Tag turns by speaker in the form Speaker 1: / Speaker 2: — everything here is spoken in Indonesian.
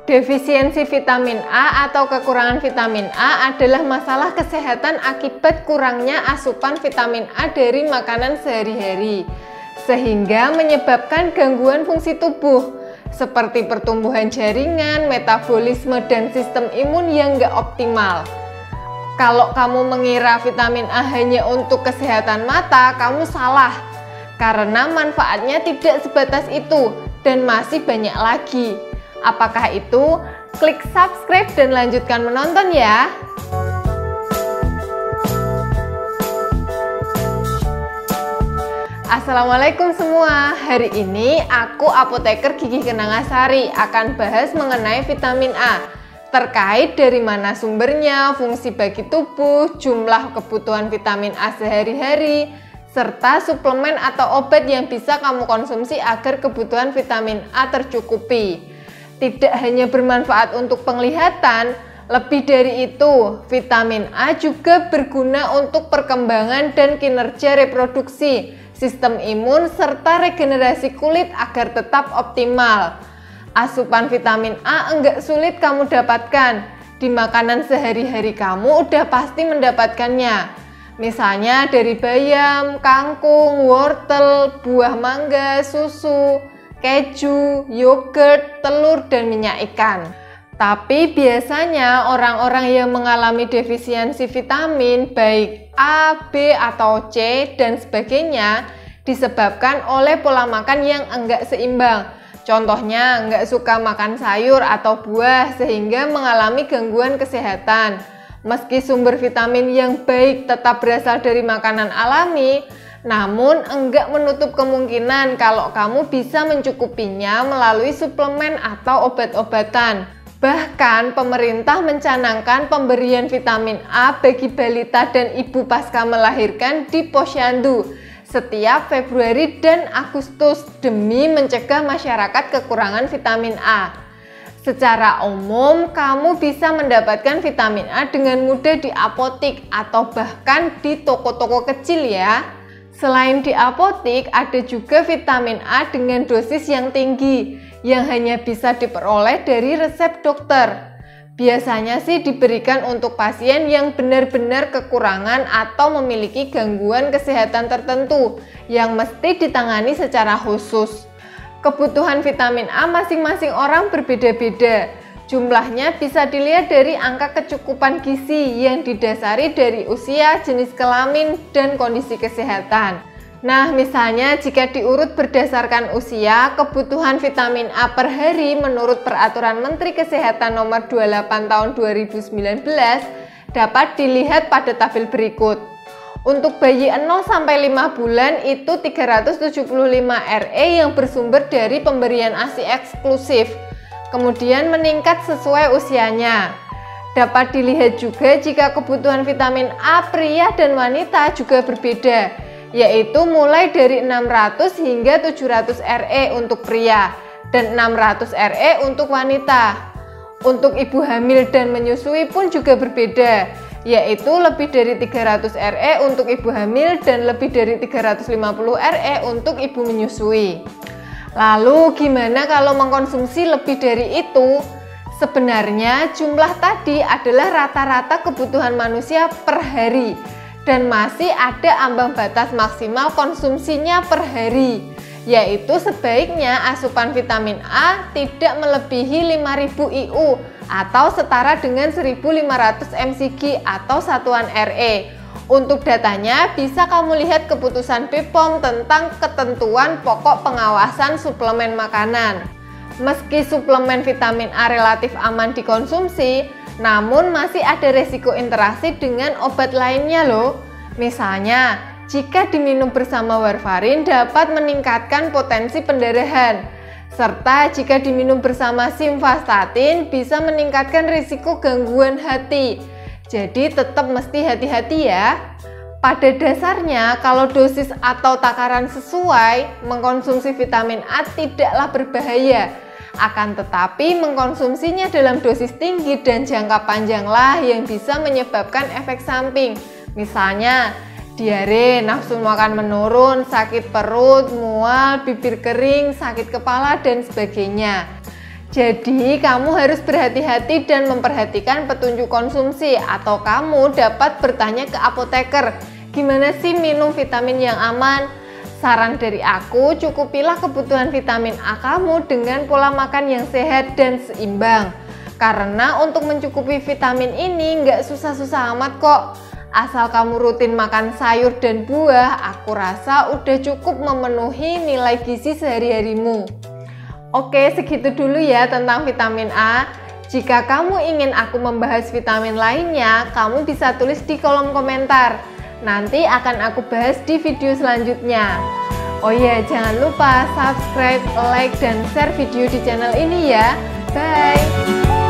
Speaker 1: Defisiensi vitamin A atau kekurangan vitamin A adalah masalah kesehatan akibat kurangnya asupan vitamin A dari makanan sehari-hari, sehingga menyebabkan gangguan fungsi tubuh seperti pertumbuhan jaringan, metabolisme, dan sistem imun yang nggak optimal. Kalau kamu mengira vitamin A hanya untuk kesehatan mata, kamu salah, karena manfaatnya tidak sebatas itu dan masih banyak lagi. Apakah itu? Klik subscribe dan lanjutkan menonton ya. Assalamualaikum semua. Hari ini aku apoteker Gigi Kenangasari akan bahas mengenai vitamin A, terkait dari mana sumbernya, fungsi bagi tubuh, jumlah kebutuhan vitamin A sehari-hari, serta suplemen atau obat yang bisa kamu konsumsi agar kebutuhan vitamin A tercukupi. Tidak hanya bermanfaat untuk penglihatan, lebih dari itu, vitamin A juga berguna untuk perkembangan dan kinerja reproduksi, sistem imun, serta regenerasi kulit agar tetap optimal. Asupan vitamin A enggak sulit kamu dapatkan. Di makanan sehari-hari kamu udah pasti mendapatkannya. Misalnya dari bayam, kangkung, wortel, buah mangga, susu, keju, yogurt, telur, dan minyak ikan. Tapi biasanya orang-orang yang mengalami defisiensi vitamin baik A, B, atau C, dan sebagainya disebabkan oleh pola makan yang enggak seimbang. Contohnya enggak suka makan sayur atau buah sehingga mengalami gangguan kesehatan. Meski sumber vitamin yang baik tetap berasal dari makanan alami, namun enggak menutup kemungkinan kalau kamu bisa mencukupinya melalui suplemen atau obat-obatan. Bahkan pemerintah mencanangkan pemberian vitamin A bagi balita dan ibu pasca melahirkan di Posyandu setiap Februari dan Agustus demi mencegah masyarakat kekurangan vitamin A. Secara umum, kamu bisa mendapatkan vitamin A dengan mudah di apotik atau bahkan di toko-toko kecil ya. Selain di apotik, ada juga vitamin A dengan dosis yang tinggi yang hanya bisa diperoleh dari resep dokter. Biasanya sih diberikan untuk pasien yang benar-benar kekurangan atau memiliki gangguan kesehatan tertentu yang mesti ditangani secara khusus. Kebutuhan vitamin A masing-masing orang berbeda-beda. Jumlahnya bisa dilihat dari angka kecukupan gizi yang didasari dari usia, jenis kelamin, dan kondisi kesehatan. Nah, misalnya jika diurut berdasarkan usia, kebutuhan vitamin A per hari menurut Peraturan Menteri Kesehatan Nomor 28 Tahun 2019 dapat dilihat pada tabel berikut. Untuk bayi 0 sampai 5 bulan itu 375 RE yang bersumber dari pemberian ASI eksklusif. Kemudian meningkat sesuai usianya. Dapat dilihat juga jika kebutuhan vitamin A pria dan wanita juga berbeda, yaitu mulai dari 600 hingga 700 RE untuk pria dan 600 RE untuk wanita. Untuk ibu hamil dan menyusui pun juga berbeda, yaitu lebih dari 300 RE untuk ibu hamil dan lebih dari 350 RE untuk ibu menyusui. Lalu gimana kalau mengkonsumsi lebih dari itu? Sebenarnya jumlah tadi adalah rata-rata kebutuhan manusia per hari dan masih ada ambang batas maksimal konsumsinya per hari, yaitu sebaiknya asupan vitamin A tidak melebihi 5000 IU atau setara dengan 1500 mcg atau satuan RE. Untuk datanya bisa kamu lihat keputusan BPOM tentang ketentuan pokok pengawasan suplemen makanan. Meski suplemen vitamin A relatif aman dikonsumsi, namun masih ada resiko interaksi dengan obat lainnya loh. Misalnya, jika diminum bersama warfarin dapat meningkatkan potensi pendarahan, serta jika diminum bersama simvastatin bisa meningkatkan risiko gangguan hati. Jadi tetap mesti hati-hati ya. Pada dasarnya kalau dosis atau takaran sesuai, mengkonsumsi vitamin A tidaklah berbahaya. Akan tetapi mengkonsumsinya dalam dosis tinggi dan jangka panjanglah yang bisa menyebabkan efek samping. Misalnya diare, nafsu makan menurun, sakit perut, mual, bibir kering, sakit kepala, dan sebagainya. Jadi kamu harus berhati-hati dan memperhatikan petunjuk konsumsi, atau kamu dapat bertanya ke apoteker, gimana sih minum vitamin yang aman? Saran dari aku, cukupilah kebutuhan vitamin A kamu dengan pola makan yang sehat dan seimbang. Karena untuk mencukupi vitamin ini nggak susah-susah amat kok. Asal kamu rutin makan sayur dan buah, aku rasa udah cukup memenuhi nilai gizi sehari-harimu. Oke, segitu dulu ya tentang vitamin A. Jika kamu ingin aku membahas vitamin lainnya, kamu bisa tulis di kolom komentar. Nanti akan aku bahas di video selanjutnya. Oh ya, jangan lupa subscribe, like, dan share video di channel ini ya. Bye!